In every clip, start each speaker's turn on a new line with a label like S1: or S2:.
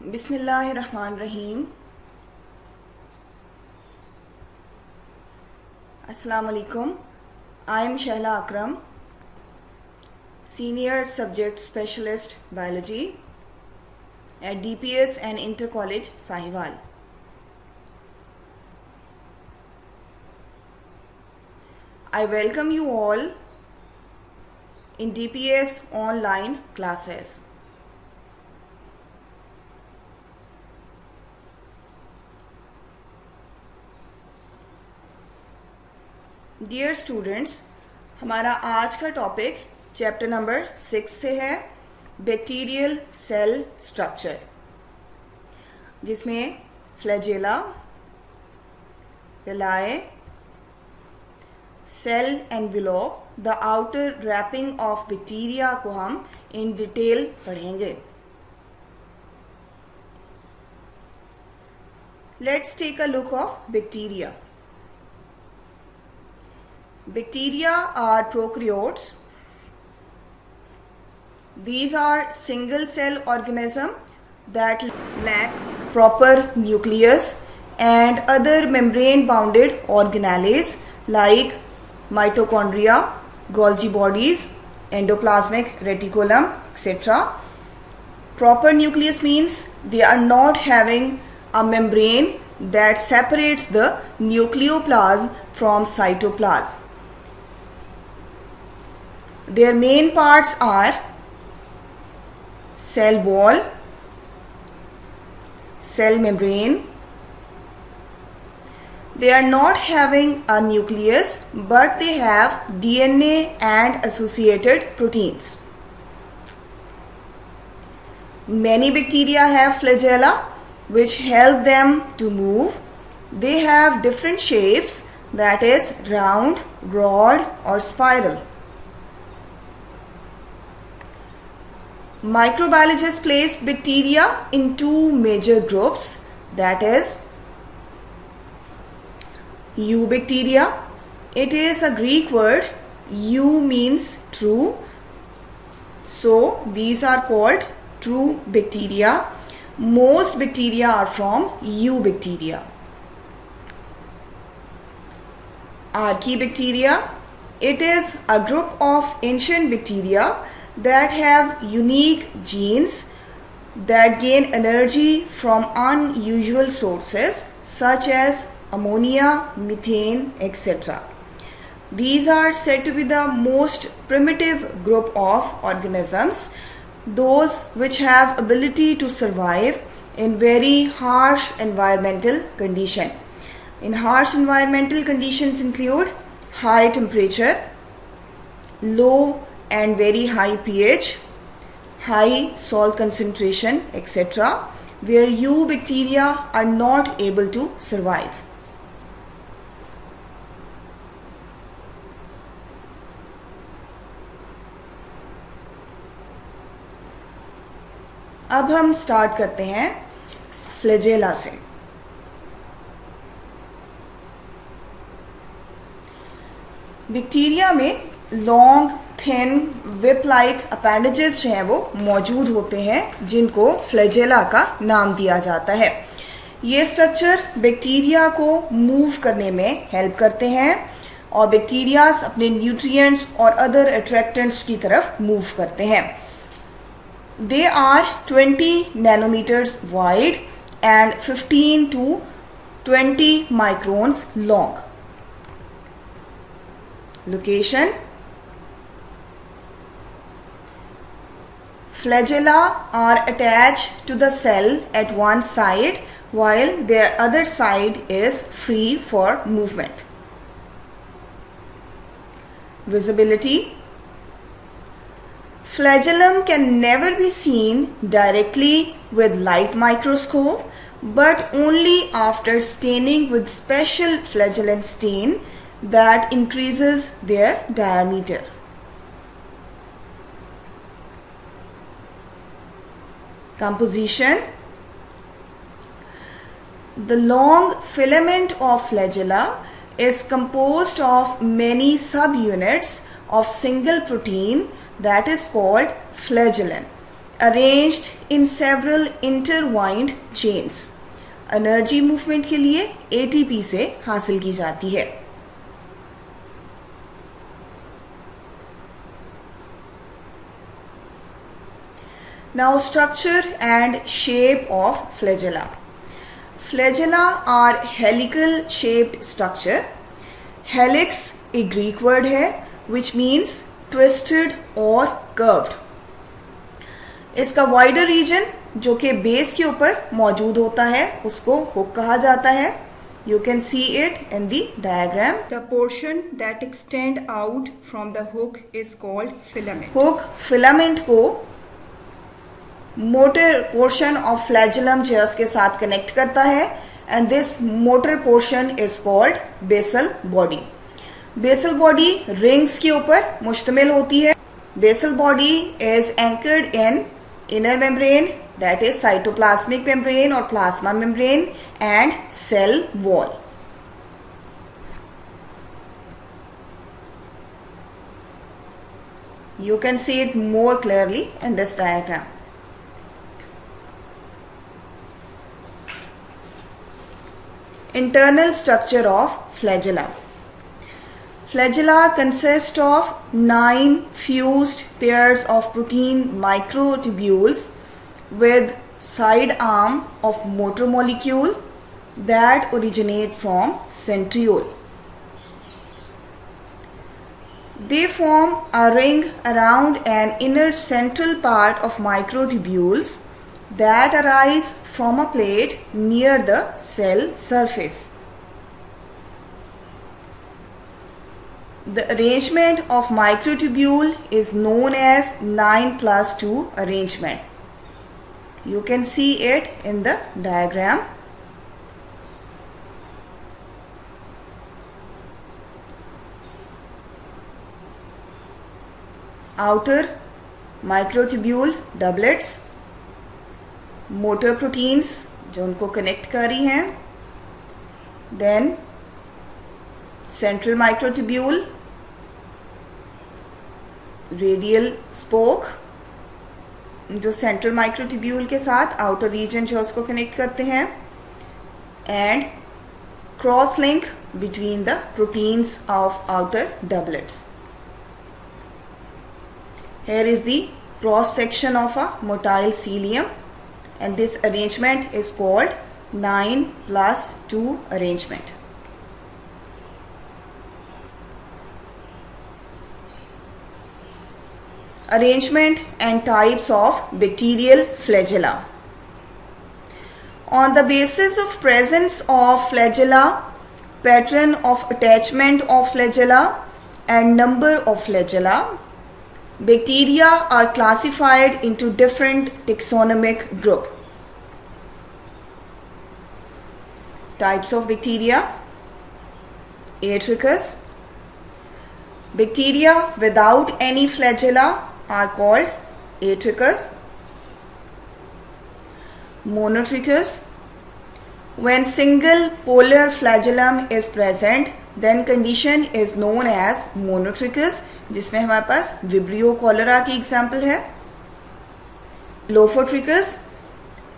S1: बिस्मिल्लाहिर्रहमानिर्रहीम। अस्सलाम वालेकुम। I am Shahla Akram, Senior Subject Specialist Biology at DPS and Inter College Sahiwal. I welcome you all in DPS online classes. Dear students, हमारा आज का topic chapter number 6 से है bacterial cell structure, जिसमें flagella, villi, cell envelope, the outer wrapping of bacteria को हम in detail पढ़ेंगे। Let's take a look of bacteria. Bacteria are prokaryotes. These are single cell organisms that lack proper nucleus and other membrane bounded organelles like mitochondria, Golgi bodies, endoplasmic reticulum, etc. Proper nucleus means they are not having a membrane that separates the nucleoplasm from cytoplasm. Their main parts are cell wall, cell membrane. They are not having a nucleus, but they have DNA and associated proteins. Many bacteria have flagella, which help them to move. They have different shapes, that is round, broad or spiral. Microbiologists placed bacteria in two major groups, that is eubacteria. It is a Greek word. Eu means true, so these are called true bacteria. Most bacteria are from eubacteria. Archaebacteria. It is a group of ancient bacteria that have unique genes that gain energy from unusual sources such as ammonia, methane, etc. These are said to be the most primitive group of organisms, those which have ability to survive in very harsh environmental condition. In harsh environmental conditions include high temperature, low and very high pH, high salt concentration, etc., where eubacteria are not able to survive. अब हम start करते हैं flagella से। Bacteria में long, thin, whip like appendages जो हैं वो मौजूद होते हैं, जिनको फ्लैजेला का नाम दिया जाता है। ये स्ट्रक्चर बैक्टीरिया को मूव करने में हेल्प करते हैं और बैक्टीरियाज अपने न्यूट्रिएंट्स और अदर अट्रैक्टेंट्स की तरफ मूव करते हैं। They are 20 nanometres wide and 15 to 20 microns long. Location. Flagella are attached to the cell at one side, while their other side is free for movement. Visibility. Flagellum can never be seen directly with light microscope, but only after staining with special flagellant stain that increases their diameter. Composition. The long filament of flagella is composed of many subunits of single protein that is called flagellin. arranged in several intertwined chains. Energy movement के लिए ATP से हासिल की जाती है. Now structure and shape of flagella. Flagella are helical shaped structure. Helix एक Greek word है which means twisted or curved. इसका wider region जो कि बेस के ऊपर मौजूद होता है उसको हुक कहा जाता है. You can see it in the diagram. The portion that extend out from the hook is called filament. Hook filament को मोटर पोर्शन ऑफ फ्लैजेलम चेयर्स के साथ कनेक्ट करता है and this motor portion is called basal body. Basal body rings के ऊपर मुश्तमिल होती है. Basal body is anchored in inner membrane that is cytoplasmic membrane और plasma membrane and cell wall. You can see it more clearly in this diagram. Internal structure of flagella. Flagella consist of 9 fused pairs of protein microtubules with side arm of motor molecule that originate from centriole. They form a ring around an inner central part of microtubules that arise from a plate near the cell surface. The arrangement of microtubule is known as 9+2 arrangement. You can see it in the diagram. Outer microtubule doublets, motor proteins जो उनको connect कर रही हैं, then central microtubule, radial spoke जो central microtubule के साथ outer region जो उसको कनेक्ट करते हैं, and cross link between the proteins of outer doublets. Here is the cross section of a motile cilium and this arrangement is called 9+2 arrangement. Arrangement and types of bacterial flagella. On the basis of presence of flagella, pattern of attachment of flagella and number of flagella, bacteria are classified into different taxonomic group. Types of bacteria: Atricus. Bacteria without any flagella are called Atricus. Monotrichus. When single polar flagellum is present, then condition is known as monotrichus, जिसमें हमारे पास vibrio cholera की example है. Lophotrichus.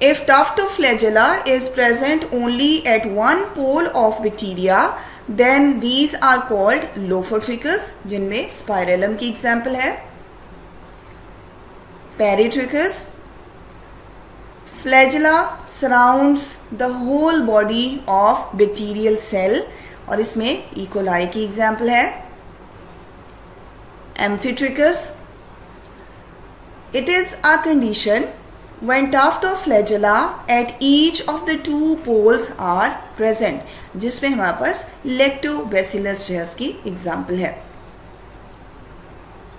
S1: If tuft of flagella is present only at one pole of bacteria, then these are called Lophotrichus, जिनमें spirillum की example है. Peritrichus. Flagella surrounds the whole body of bacterial cell और इसमें E. coli की example है. Amphitrachus. It is a condition when tuft of flagella at each of the two poles are present, जिसमें हमारे पास Lactobacillus जेस की example है.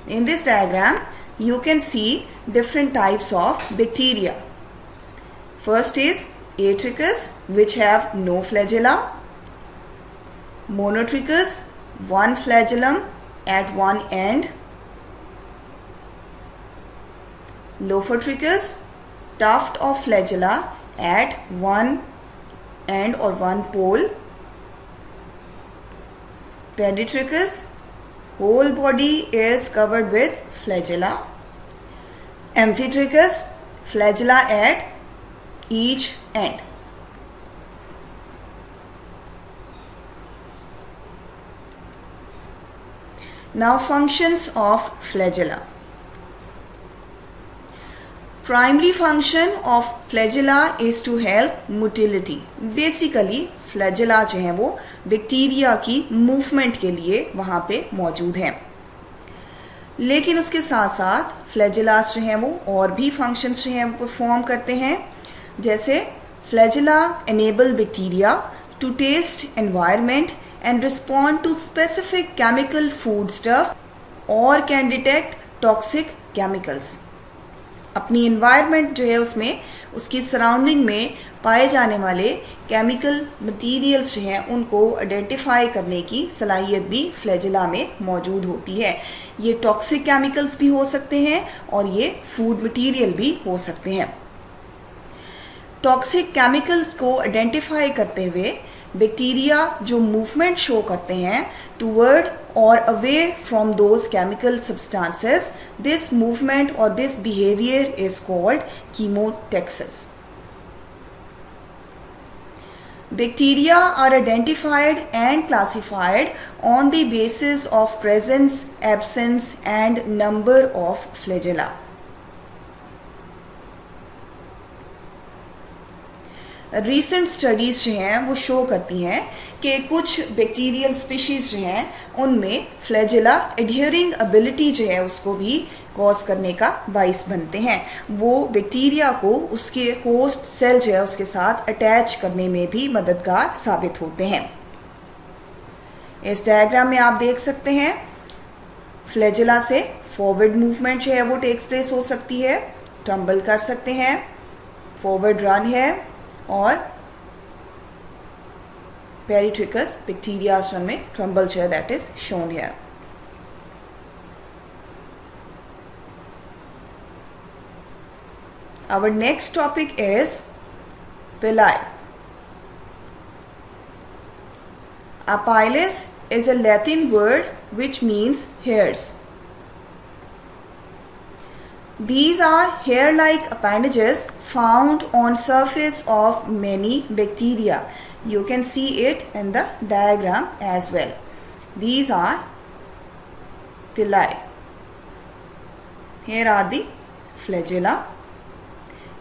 S1: In this diagram, you can see different types of bacteria. First is Atricus, which have no flagella. Monotrichus, one flagellum at one end. Lophotrichus, tuft of flagella at one end or one pole. Peritrichus, whole body is covered with flagella. Amphitrachus, flagella at each end. Now functions of flagella. Primary function of flagella is to help motility. Basically flagella जो है वो bacteria की movement के लिए वहाँ पे मौजूद हैं, लेकिन उसके साथ साथ फ्लैजेलास जो हैं वो और भी फंक्शंस जो हैं वो परफॉर्म करते हैं. जैसे flagella enable bacteria to test environment and respond to specific chemical foodstuff or can detect toxic chemicals. अपनी environment जो है उसमें उसकी सराउंडिंग में पाए जाने वाले केमिकल मटेरियल्स जो हैं उनको आइडेंटिफाई करने की सलाहियत भी फ्लैजेला में मौजूद होती है. ये टॉक्सिक केमिकल्स भी हो सकते हैं और ये फूड मटेरियल भी हो सकते हैं. टॉक्सिक केमिकल्स को आइडेंटिफाई करते हुए बैक्टीरिया जो मूवमेंट शो करते हैं टूवर्ड और away from those chemical substances, this movement और this behaviour is called chemotaxis. Bacteria are identified and classified on the basis of presence, absence and number of flagella. Recent studies जो हैं वो show करती हैं कि कुछ bacterial species जो हैं उनमें फ्लैजेला एडहियरिंग एबिलिटी जो है उसको भी कॉज करने का बाइस बनते हैं. वो बैक्टीरिया को उसके होस्ट सेल जो है उसके साथ अटैच करने में भी मददगार साबित होते हैं. इस डायग्राम में आप देख सकते हैं फ्लैजेला से फॉरवर्ड मूवमेंट जो है वो टेक्स प्लेस हो सकती है, टम्बल कर सकते हैं, फॉरवर्ड रन है और पेरिट्रिकस बैक्टीरिया में ट्रम्बल जो है that is shown here. Our next topic is pili. Apilles is a Latin word which means hairs. These are hair-like appendages found on surface of many bacteria. You can see it in the diagram as well. These are pili. Here are the flagella.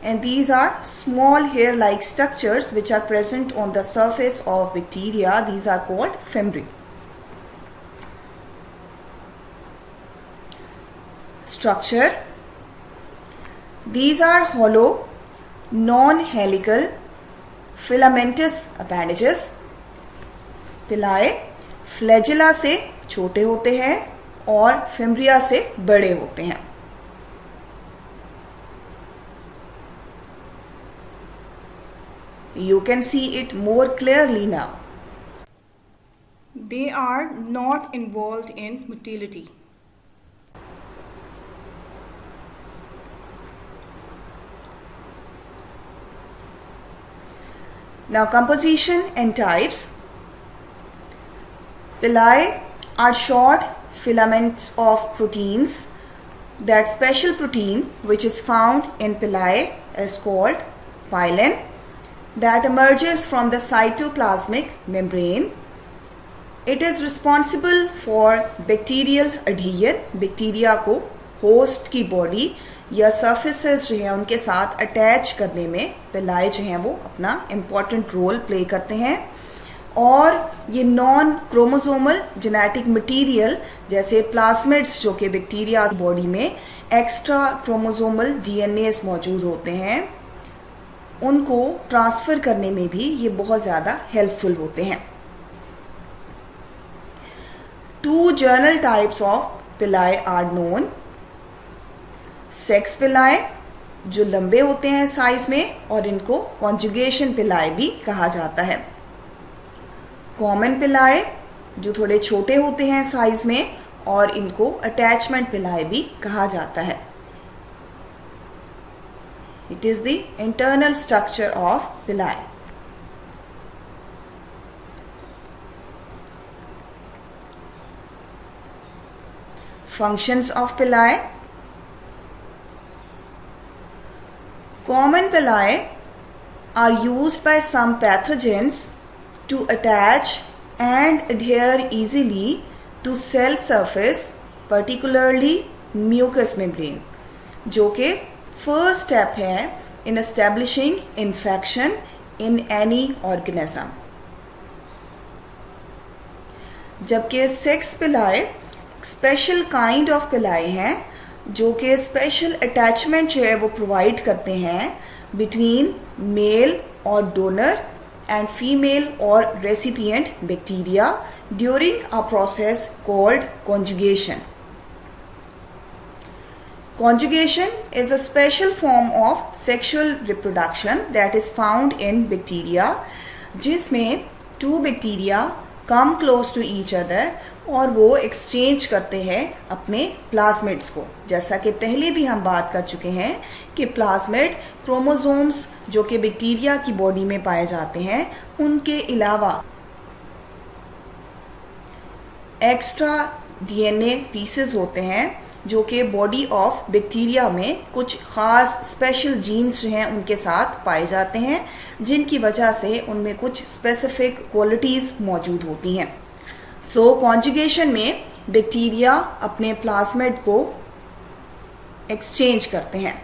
S1: And these are small hair-like structures which are present on the surface of bacteria. These are called fimbriae. Structure. These are hollow, non-helical, filamentous appendages. Pili flagella से छोटे होते हैं और fimbria से बड़े होते हैं. You can see it more clearly now. They are not involved in motility. Now composition and types. Pili are short filaments of proteins. That special protein which is found in pili is called pilin, that emerges from the cytoplasmic membrane. It is responsible for bacterial adhesion. Bacteria को host की body या surfaces जो है उनके साथ attach करने में पिलाई जो हैं वो अपना इम्पॉर्टेंट रोल प्ले करते हैं. और ये नॉन क्रोमोसोमल जेनेटिक मटेरियल जैसे प्लाज्मिड्स जो कि बैक्टीरिया बॉडी में एक्स्ट्रा क्रोमोसोमल डीएनएस मौजूद होते हैं, उनको ट्रांसफ़र करने में भी ये बहुत ज़्यादा हेल्पफुल होते हैं. 2 जर्नल टाइप्स ऑफ पिलाई आर नोन. सेक्स पिलाई जो लंबे होते हैं साइज में और इनको कॉन्जुगेशन पिलाई भी कहा जाता है. कॉमन पिलाई जो थोड़े छोटे होते हैं साइज में और इनको अटैचमेंट पिलाई भी कहा जाता है. It is the internal structure of pili. Functions of pili. Common villi are used by some pathogens to attach and adhere easily to cell surface, particularly mucous membrane, जो कि first step है in establishing infection in any organism. जबकि sex पिलाई special kind of पिलाई हैं जो कि special attachment जो है वो प्रोवाइड करते हैं बिटवीन मेल और डोनर एंड फीमेल और recipient bacteria during a process called conjugation. Conjugation is a special form of sexual reproduction that is found in bacteria, जिसमें two bacteria come close to each other और वो exchange करते हैं अपने plasmids को. जैसा कि पहले भी हम बात कर चुके हैं कि प्लाज्मिड क्रोमोसोम्स जो कि बैक्टीरिया की बॉडी में पाए जाते हैं उनके अलावा एक्स्ट्रा डीएनए पीसेस होते हैं जो कि बॉडी ऑफ बैक्टीरिया में कुछ ख़ास स्पेशल जीन्स जो हैं उनके साथ पाए जाते हैं जिनकी वजह से उनमें कुछ स्पेसिफिक क्वालिटीज़ मौजूद होती हैं. सो कॉन्जुगेशन में बैक्टीरिया अपने प्लाज्मिड को एक्सचेंज करते हैं.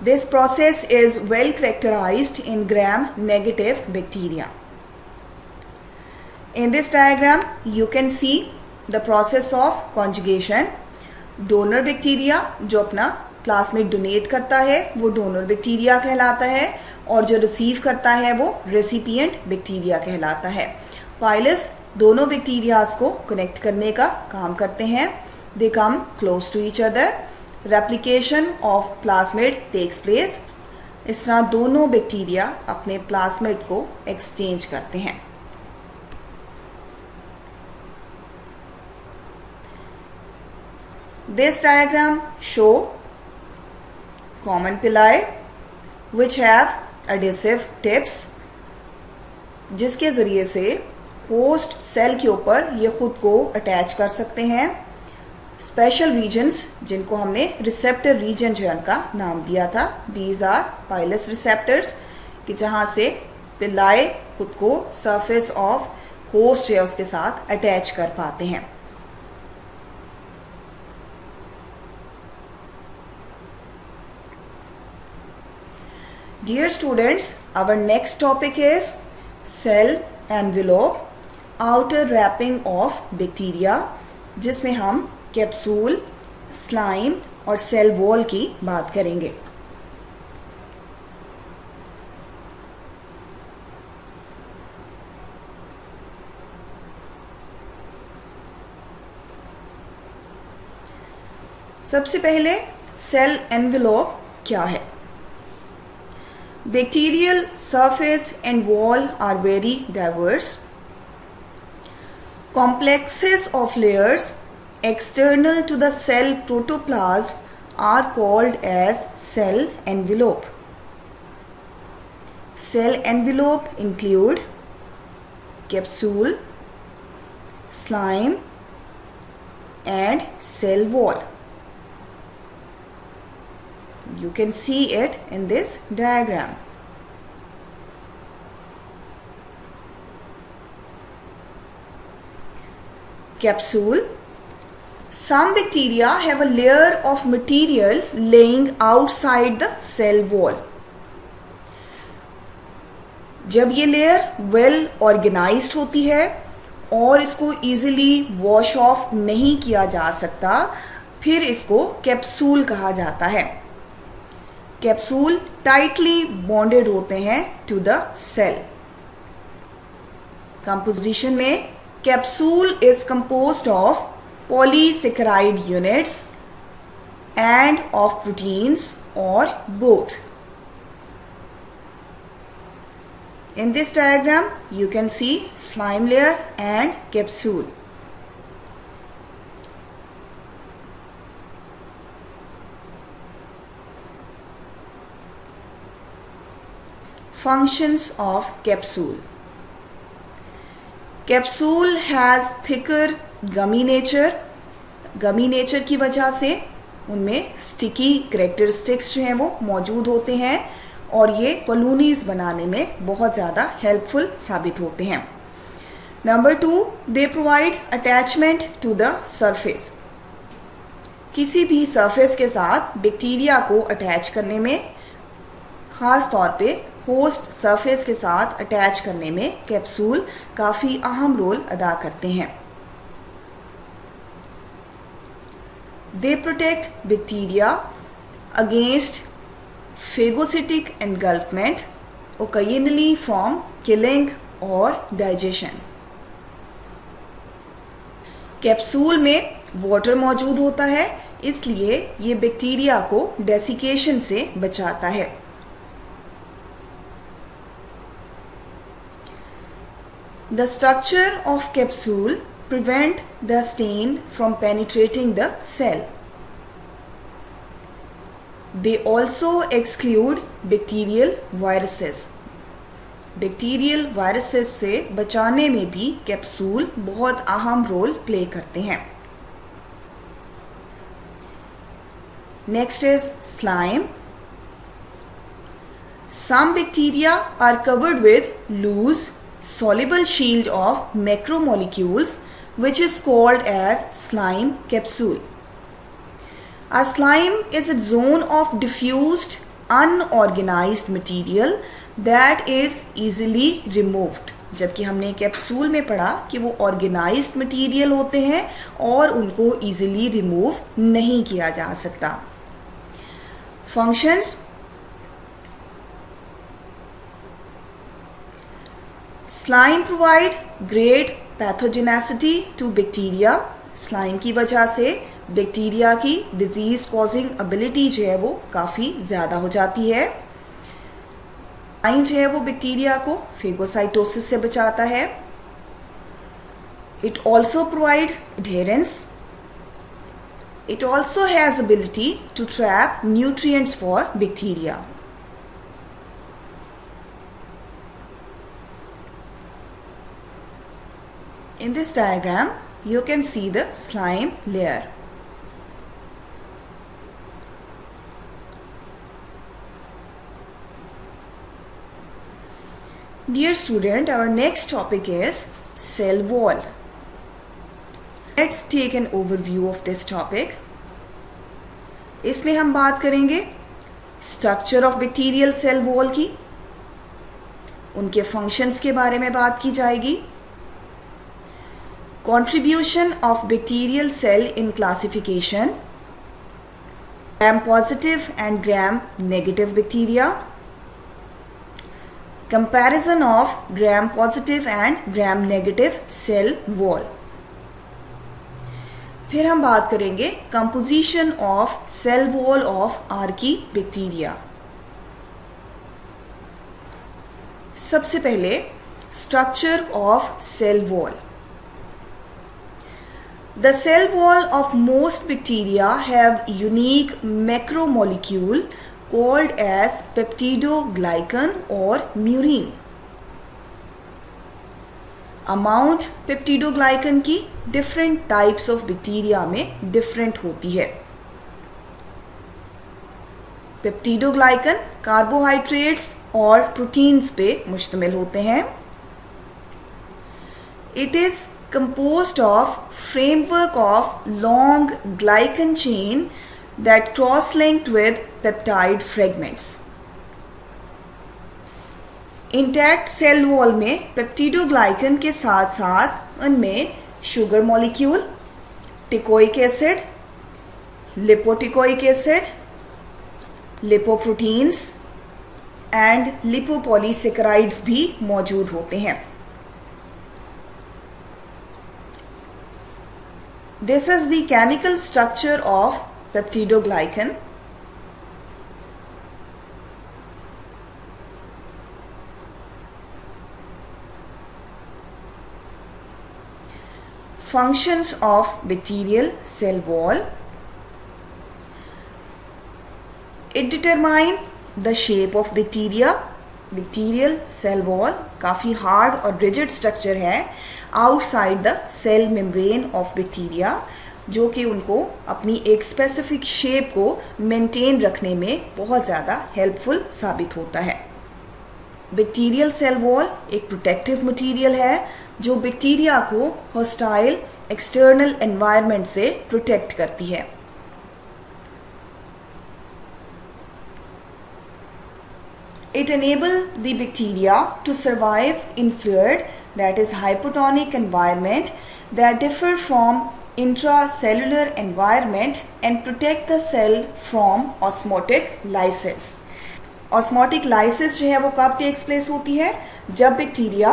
S1: This process is well characterised in gram negative bacteria. In this diagram you can see the process of conjugation. Donor bacteria जो अपना प्लाज्मिड डोनेट करता है वो डोनर बैक्टीरिया कहलाता है और जो रिसीव करता है वो रेसिपिएंट बैक्टीरिया कहलाता है. पाइलस दोनों बैक्टीरियाज को कनेक्ट करने का काम करते हैं. They come close to each other. Replication of plasmid takes place. इस तरह दोनों बैक्टीरिया अपने प्लाज्मिड को एक्सचेंज करते हैं. This diagram show common villi which have adhesive tips, जिसके ज़रिए से होस्ट सेल के ऊपर ये ख़ुद को अटैच कर सकते हैं. स्पेशल रीजन्स जिनको हमने रिसेप्टर रीजन जो है उनका नाम दिया था. दीज आर पाइलस रिसेप्टर्स कि जहाँ से पिलाई खुद को सरफेस ऑफ होस्ट है उसके साथ अटैच कर पाते हैं. Dear students, our next topic is cell envelope, outer wrapping of bacteria, जिसमें हम कैप्सूल, स्लाइम और सेल वॉल की बात करेंगे. सबसे पहले सेल एनवेलोप क्या है? Bacterial surface and wall are very diverse. Complexes of layers external to the cell protoplasm are called as cell envelope. Cell envelope include capsule, slime and cell wall. You can see it in this diagram. Capsule. Some bacteria have a layer of material laying outside the cell wall. जब ये layer well organised होती है और इसको easily wash off नहीं किया जा सकता, फिर इसको कैप्सूल कहा जाता है. कैप्सूल टाइटली बॉन्डेड होते हैं टू द सेल. कंपोजिशन में capsule is composed of polysaccharide units end of proteins और both. In this diagram you can see slime layer and capsule. Functions of capsule. Capsule has thicker gummy nature. Gummy nature की वजह से उनमें sticky characteristics जो हैं वो मौजूद होते हैं और ये कॉलोनीज बनाने में बहुत ज़्यादा हेल्पफुल साबित होते हैं। Number 2, they provide attachment to the surface. किसी भी सरफेस के साथ बैक्टीरिया को अटैच करने में, ख़ास तौर पे होस्ट सरफेस के साथ अटैच करने में कैप्सूल काफ़ी अहम रोल अदा करते हैं। They protect bacteria against phagocytic engulfment, occasionally from killing or digestion. Capsule में वाटर मौजूद होता है, इसलिए ये बैक्टीरिया को डेसिकेशन से बचाता है। The structure of capsule prevent the stain from penetrating the cell. They also exclude bacterial viruses. Bacterial viruses से बचाने में भी कैप्सूल बहुत अहम रोल प्ले करते हैं। Next is slime. Some bacteria are covered with loose soluble shield of macromolecules which is called as slime capsule. A slime is a zone of diffused unorganized material that is easily removed. जबकि हमने capsule में पढ़ा कि वो organised material होते हैं और उनको इजीली रिमूव नहीं किया जा सकता। Functions: slime provide great pathogenicity to bacteria. Slime की वजह से बैक्टीरिया की डिजीज कॉजिंग एबिलिटी जो है वो काफ़ी ज़्यादा हो जाती है। स्लाइम जो है वो बैक्टीरिया को फेगोसाइटोसिस से बचाता है। It also provide adherence. It also has ability to trap nutrients for bacteria. In this diagram, you can see the slime layer. Dear student, our next topic is cell wall. Let's take an overview of this topic. इसमें हम बात करेंगे structure of bacterial cell wall की, उनके functions के बारे में बात की जाएगी। Contribution of bacterial cell in classification, gram positive and gram negative bacteria, comparison of gram positive and gram negative cell wall। फिर हम बात करेंगे composition of cell wall of Archie bacteria. सबसे पहले structure of cell wall। The cell wall of most bacteria have unique macromolecule called as peptidoglycan or murein. Amount peptidoglycan की different types of bacteria में different होती है। Peptidoglycan carbohydrates और proteins पे मुश्तमिल होते हैं। It is composed of framework of long glycan chain that cross-linked with peptide fragments. Intact cell wall में peptidoglycan के साथ साथ उनमें sugar molecule, teichoic acid, lipoteichoic acid, lipoproteins and lipopolysaccharides भी मौजूद होते हैं। This is the chemical structure of peptidoglycan. Functions of bacterial cell wall. It determine the shape of bacteria. Bacterial cell wall काफ़ी hard और rigid structure है outside the cell membrane of bacteria जो कि उनको अपनी एक स्पेसिफिक शेप को maintain रखने में बहुत ज़्यादा हेल्पफुल साबित होता है। बैक्टीरियल सेल वॉल एक प्रोटेक्टिव मटेरियल है जो बैक्टीरिया को हॉस्टाइल एक्सटर्नल एनवायरनमेंट से प्रोटेक्ट करती है। It enables the bacteria to survive in fluid, that is hypotonic environment, that differ from intracellular environment and protect the cell from osmotic lysis. Osmotic lysis जो है वो कब takes place होती है? जब बैक्टीरिया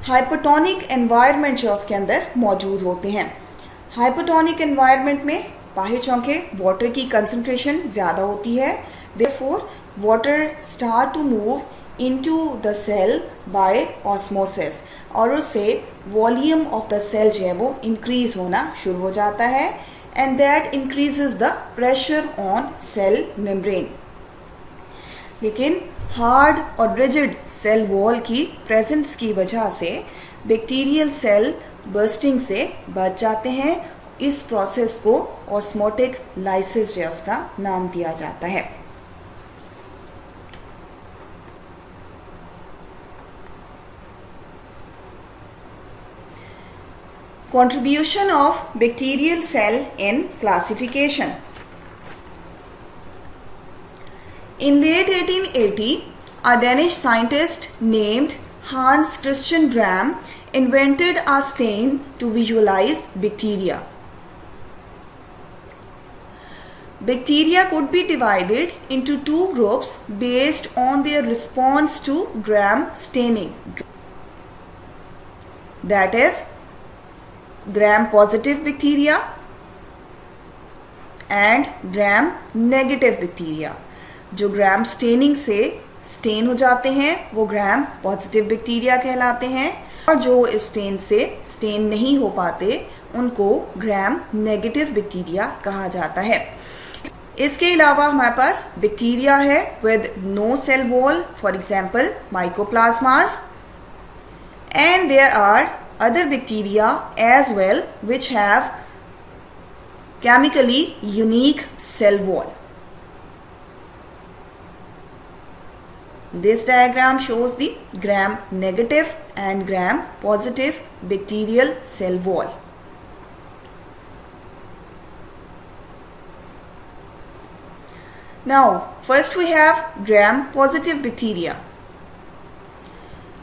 S1: हाइपोटोनिक एनवायरनमेंट जो उसके अंदर मौजूद होते हैं। हाइपोटोनिक एनवायरनमेंट में बाहर चौंके वाटर की कंसंट्रेशन ज़्यादा होती है, therefore water start to move into the cell by osmosis और उससे वॉल्यूम ऑफ द सेल जो है वो इंक्रीज होना शुरू हो जाता है and that increases the pressure on cell membrane। लेकिन हार्ड और रिजिड सेल वॉल की प्रेजेंस की वजह से बैक्टीरियल सेल बर्स्टिंग से बच जाते हैं। इस प्रोसेस को ऑस्मोटिक लाइसिस जो है उसका नाम दिया जाता है। Contribution of bacterial cell in classification. In late 1880, a Danish scientist named Hans Christian Gram invented a stain to visualize bacteria. Bacteria could be divided into two groups based on their response to Gram staining. That is, Gram positive bacteria and Gram negative bacteria। जो Gram staining से stand हो जाते हैं वो Gram positive bacteria कहलाते हैं और जो स्टेन से स्टेन नहीं हो पाते उनको Gram negative bacteria कहा जाता है। इसके अलावा हमारे पास बैक्टीरिया है with no cell wall, for example mycoplasmas, and there are other bacteria as well which have chemically unique cell wall. This diagram shows the Gram negative and Gram positive bacterial cell wall. Now first we have Gram positive bacteria.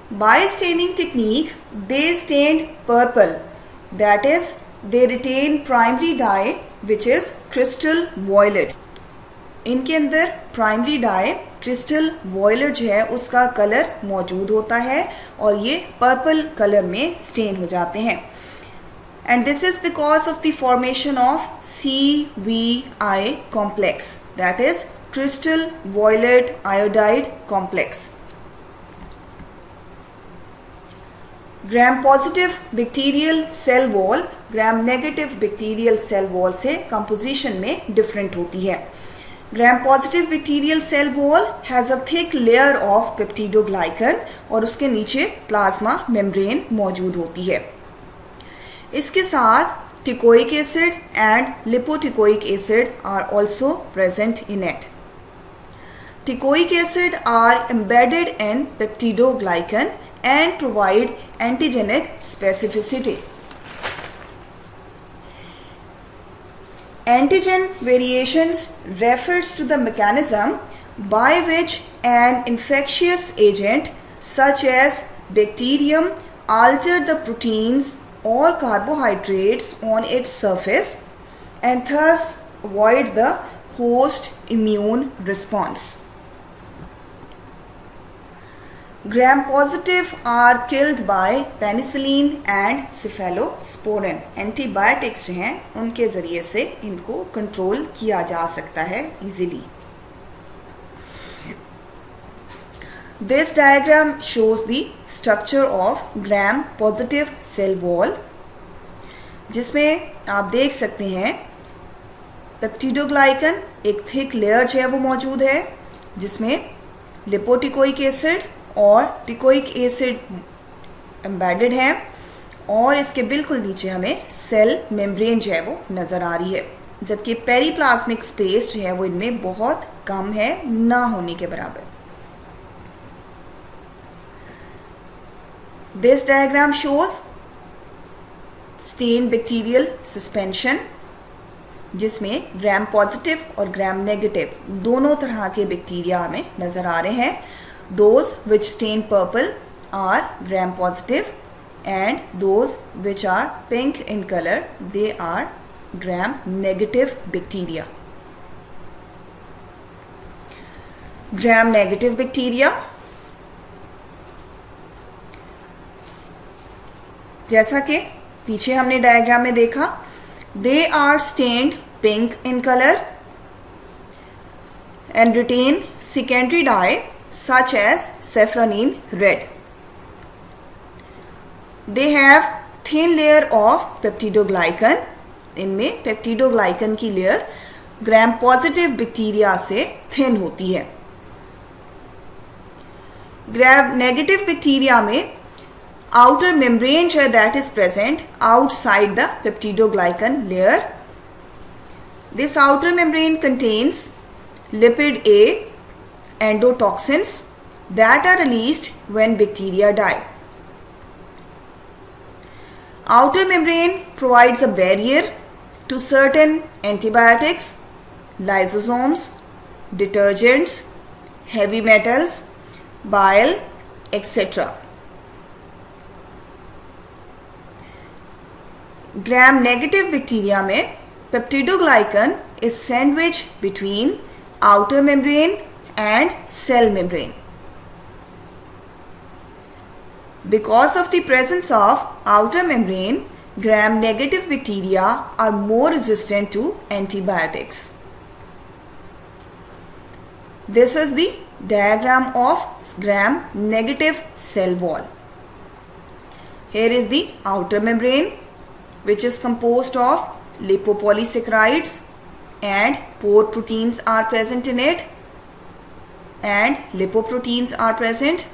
S1: By staining technique, they stained purple, that is, they retain primary dye which is crystal violet. इनके अंदर primary die crystal violet जो है उसका colour मौजूद होता है और ये पर्पल कलर में स्टेन हो जाते हैं। And this is because of the formation of CVI complex, that is crystal violet iodide complex. Gram positive bacterial cell wall gram negative bacterial cell wall से कंपोजिशन में डिफरेंट होती है। Gram positive bacterial cell wall has a thick layer of peptidoglycan और उसके नीचे plasma membrane मौजूद होती है। इसके साथ teichoic acid and lipoteichoic acid are also present in it. Teichoic acid are embedded in peptidoglycan and provide antigenic specificity. Antigen variations refers to the mechanism by which an infectious agent such as bacterium alter the proteins or carbohydrates on its surface and thus avoid the host immune response. Gram positive are killed by penicillin and cephalosporin. Antibiotics जो हैं उनके ज़रिए से इनको control किया जा सकता है easily. This diagram shows the structure of gram positive cell wall, जिसमें आप देख सकते हैं पेप्टिडोग्लाइकन एक थिक लेयर जो है वो मौजूद है जिसमें लिपोटिकोइक एसिड और टिकोइक एसिड एम्बेडेड है और इसके बिल्कुल नीचे हमें सेल मेम्ब्रेन जो है वो नज़र आ रही है, जबकि पेरीप्लाज्मिक स्पेस जो है वो इनमें बहुत कम है, ना होने के बराबर। This diagram shows stain bacterial suspension, जिसमें ग्राम पॉजिटिव और ग्राम नेगेटिव दोनों तरह के बैक्टीरिया हमें नज़र आ रहे हैं। Those which stain purple are gram positive and those which are pink in color, they are gram negative bacteria. Gram negative bacteria, जैसा कि पीछे हमने डायग्राम में देखा, they are stained pink in color and retain secondary dye such as safranin red. They have thin layer of peptidoglycan. इनमें peptidoglycan की layer ग्राम positive bacteria से thin होती है। ग्राम नेगेटिव बैक्टीरिया में आउटर मेम्ब्रेन जो है that is present outside the peptidoglycan layer. This outer membrane contains lipid A endotoxins that are released when bacteria die. Outer membrane provides a barrier to certain antibiotics, lysosomes, detergents, heavy metals, bile, etc. Gram-negative bacteria में peptidoglycan is sandwiched between outer membrane and cell membrane. Because of the presence of outer membrane, gram-negative bacteria are more resistant to antibiotics. This is the diagram of gram-negative cell wall. Here is the outer membrane, which is composed of lipopolysaccharides and pore proteins are present in it, and lipoproteins are present.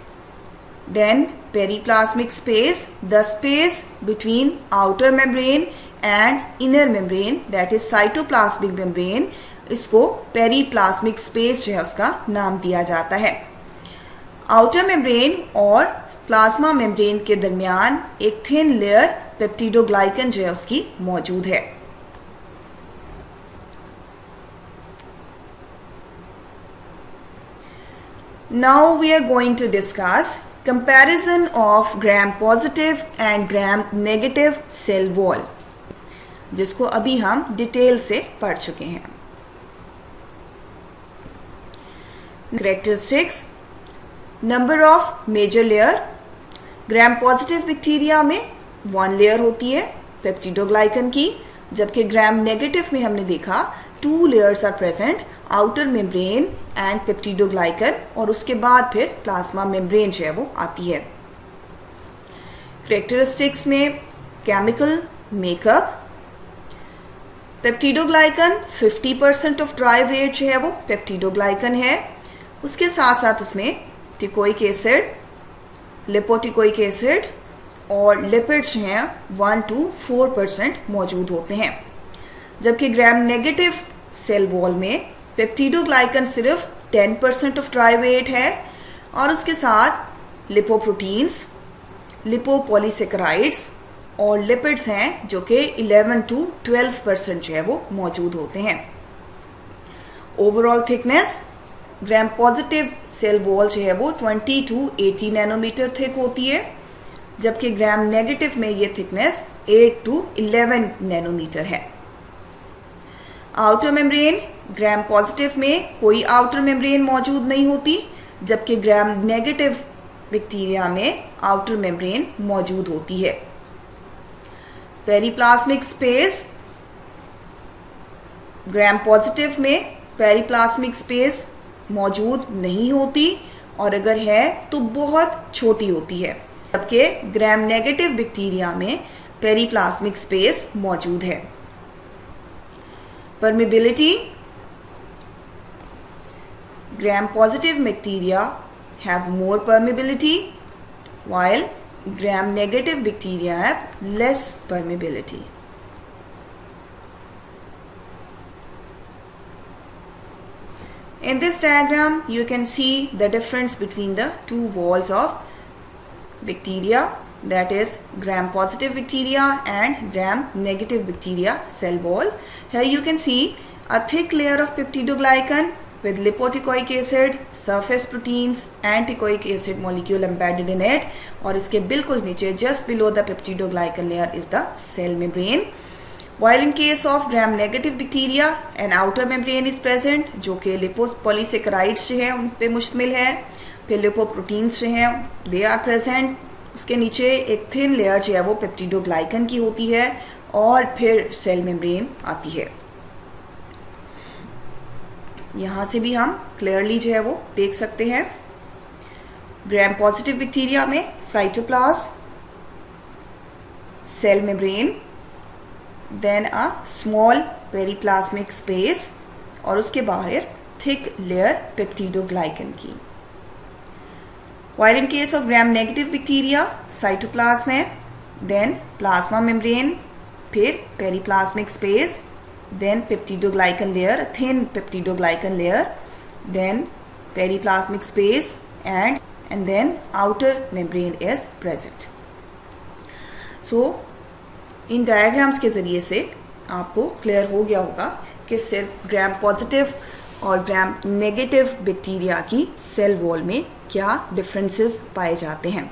S1: Then periplasmic space, the space between outer membrane and inner membrane, that is cytoplasmic membrane, इसको periplasmic space जो है उसका नाम दिया जाता है। Outer membrane और plasma membrane के दरमियान एक थिन लेयर पेप्टिडोग्लाइकन जो है उसकी मौजूद है। Now we are going to discuss comparison of gram positive and gram negative cell wall, जिसको अभी हम डिटेल से पढ़ चुके हैं। Characteristics, number of major layer, gram positive bacteria में 1 लेयर होती है पेप्टिडोग्लाइकन की, जबकि ग्राम नेगेटिव में हमने देखा 2 layers are present, outer membrane and peptidoglycan, और उसके बाद फिर प्लाज्मा मेम्ब्रेन जो है वो आती है। करेक्टरिस्टिक्स में chemical makeup, peptidoglycan 50% of dry weight जो है वो पेप्टिडोग्लाइकन है। उसके साथ साथ उसमें टिकोइक एसिड, लिपोटिकोइक एसिड और लिपिड्स जो हैं 1 to 4% मौजूद होते हैं, जबकि ग्राम नेगेटिव सेल वॉल में पेप्टिडोग्लाइकन सिर्फ 10% ऑफ ड्राई वेट है, और उसके साथ लिपोप्रोटीन्स, लिपोपॉलीसेकेराइड्स और लिपिड्स हैं जो कि 11 to 12% जो है वो मौजूद होते हैं। Overall thickness, gram positive cell wall जो है वो 20 to 80 नैनोमीटर थिक होती है, जबकि ग्राम नेगेटिव में ये थिकनेस 8 to 11 नैनोमीटर है। आउटर मेम्ब्रेन, ग्राम पॉजिटिव में कोई आउटर मेम्ब्रेन मौजूद नहीं होती, जबकि ग्राम नेगेटिव बैक्टीरिया में आउटर मेम्ब्रेन मौजूद होती है। पेरीप्लाज्मिक स्पेस, ग्राम पॉजिटिव में पेरीप्लाज्मिक स्पेस मौजूद नहीं होती, और अगर है तो बहुत छोटी होती है, जबकि ग्राम नेगेटिव बैक्टीरिया में पेरीप्लाज्मिक स्पेस मौजूद है। Permeability, gram positive bacteria have more permeability while gram-negative bacteria have less permeability. In this diagram, you can see the difference between the two walls of bacteria, that is gram-positive bacteria and gram-negative bacteria cell wall. Here you can see a thick layer of peptidoglycan with lipotecoic acid, surface proteins, and teichoic acid molecule embedded in it. और इसके बिल्कुल नीचे, just below the peptidoglycan layer, is the cell membrane. While in case of gram-negative bacteria, an outer membrane is present, जो कि लिपोपॉलीसेकेराइड्स जो है उन पे मुश्तमिल है. फिर लिपोप्रोटीन्स जो हैं they are present. उसके नीचे एक थिन लेयर जो है वो पेप्टिडोग्लाइकन की होती है और फिर सेल मेम्ब्रेन आती है. यहाँ से भी हम क्लियरली जो है वो देख सकते हैं. ग्राम पॉजिटिव बैक्टीरिया में cytoplasm, cell membrane, then a small periplasmic space और उसके बाहर थिक लेयर पेप्टिडोग्लाइकन की. While in case of gram-negative bacteria, cytoplasm है, then plasma membrane, फिर periplasmic space, then peptidoglycan layer, a thin peptidoglycan layer, then periplasmic space, and then outer membrane is present. So, in diagrams के ज़रिए से आपको clear हो गया होगा कि सिर्फ gram positive और ग्राम नेगेटिव बैक्टीरिया की सेल वॉल में क्या डिफरेंसेस पाए जाते हैं.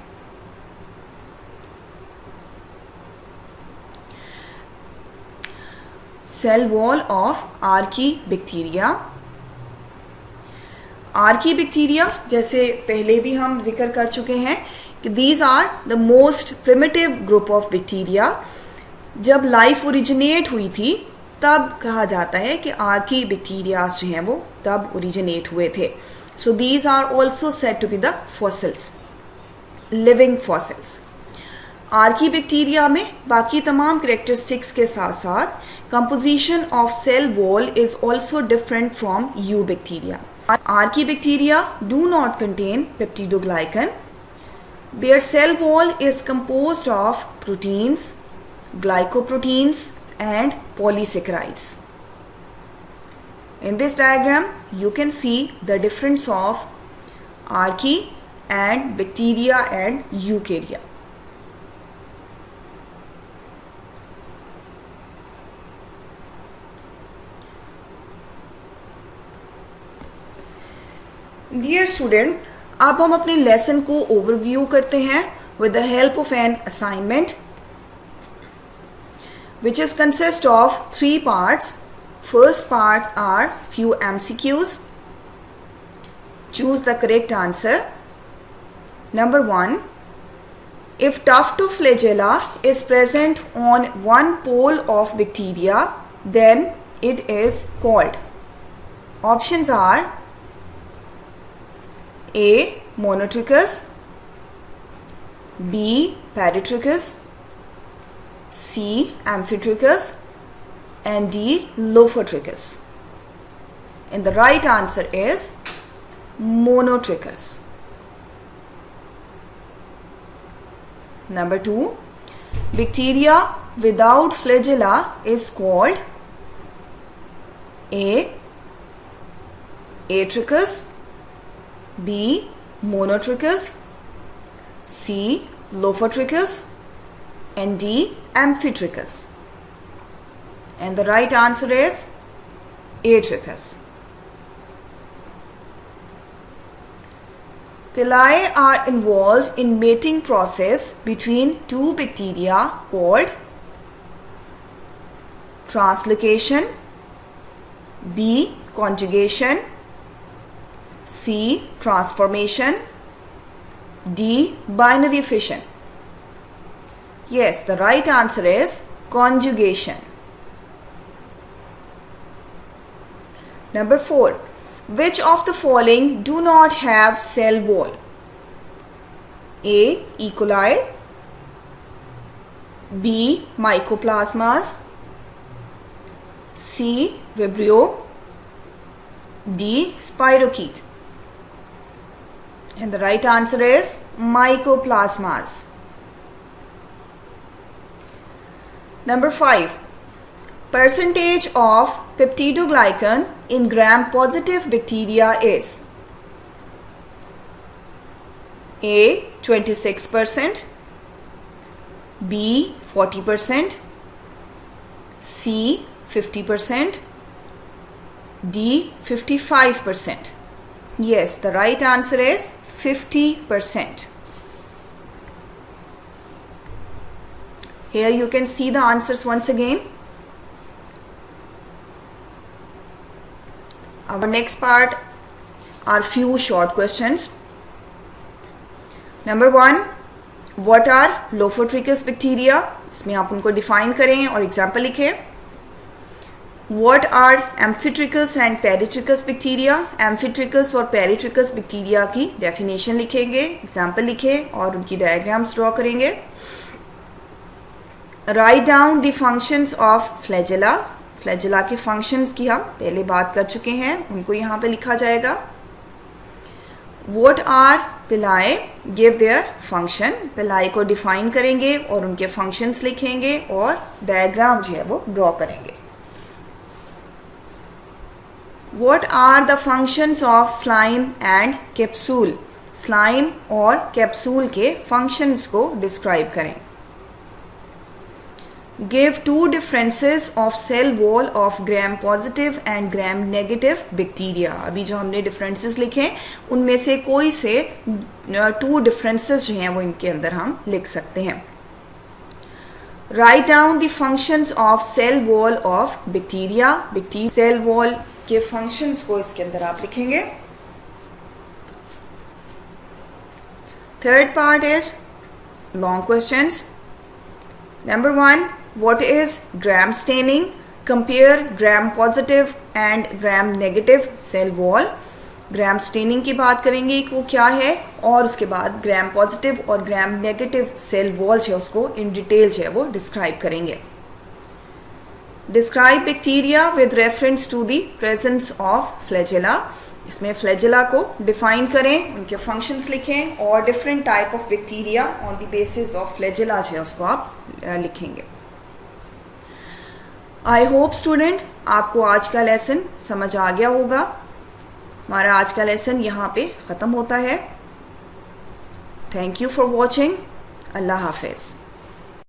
S1: Cell wall of archaebacteria. Archaebacteria जैसे पहले भी हम जिक्र कर चुके हैं कि these are the most primitive group of bacteria. जब लाइफ ओरिजिनेट हुई थी तब कहा जाता है कि आर्की बैक्टीरियाज जो हैं वो तब ओरिजिनेट हुए थे. So these are also said to be the fossils, living fossils. Archaebacteria में बाकी तमाम करेक्टरिस्टिक्स के साथ साथ composition of cell wall is also different from eubacteria. Archaebacteria do not contain peptidoglycan. Their cell wall is composed of proteins, glycoproteins and polysaccharides. In this diagram, you can see the difference of archaea and bacteria and eukarya. Dear student, अब हम अपने lesson को overview करते हैं with the help of an assignment which is consist of 3 parts. First part are few MCQs. Choose the correct answer. Number 1. If tuftoflagella is present on one pole of bacteria, then it is called. Options are A. Monotrichous, B. Peritrichous, C. Amphitrichous, and D. Lophotrichous. And the right answer is Monotrichous. Number 2. Bacteria without flagella is called A. Atrichous, B. Monotrichous, C. Lophotrichous, and D. Amphitrichous. And the right answer is Atrichous. Pili are involved in mating process between two bacteria called translocation, B. Conjugation, C. Transformation, D. Binary fission. Yes, the right answer is conjugation. Number 4. Which of the following do not have cell wall? A. E. coli, B. Mycoplasmas, C. Vibrio, D. Spirochete. And the right answer is Mycoplasmas. Number 5. Percentage of peptidoglycan in gram-positive bacteria is A. 26%, B. 40%, C. 50%, D. 55%. Yes, the right answer is 50%. Here you can see the answers once again. Our next part are few short questions. Number 1, what are Lophotrichus bacteria? इसमें आप उनको define करें और example लिखें. What are Amphitrichus and Peritrichus bacteria? Amphitrichus और Peritrichus bacteria की definition लिखेंगे, example लिखें और उनकी डायग्राम्स ड्रॉ करेंगे. Write down the functions of flagella. Flagella के फंक्शंस की हम पहले बात कर चुके हैं, उनको यहाँ पे लिखा जाएगा. What are पिलाई? Give their function. पिलाई को डिफाइन करेंगे और उनके फंक्शंस लिखेंगे और डायग्राम जो है वो ड्रॉ करेंगे. What are the functions of slime and capsule? Slime और कैप्सूल के फंक्शंस को डिस्क्राइब करें. Give 2 differences of cell wall of gram positive and gram negative bacteria. अभी जो हमने differences लिखे उनमें से कोई से 2 differences जो हैं वो इनके अंदर हम लिख सकते हैं. Write down the functions of cell wall of bacteria. Cell wall के functions को इसके अंदर आप लिखेंगे. Third part is long questions. Number 1. What is gram staining? Compare gram positive and gram negative cell wall. Gram staining की बात करेंगे कि वो क्या है और उसके बाद ग्राम पॉजिटिव और ग्राम नेगेटिव सेल वॉल जो है उसको इन डिटेल जो है वो डिस्क्राइब करेंगे. Describe bacteria with reference to the presence of flagella. इसमें फ्लैजेला को डिफाइन करें, उनके फंक्शंस लिखें और different type of bacteria on the basis of flagella जो है उसको आप लिखेंगे. आई होप स्टूडेंट आपको आज का लेसन समझ आ गया होगा. हमारा आज का लेसन यहाँ पे ख़त्म होता है. Thank you for watching. अल्लाह हाफिज़.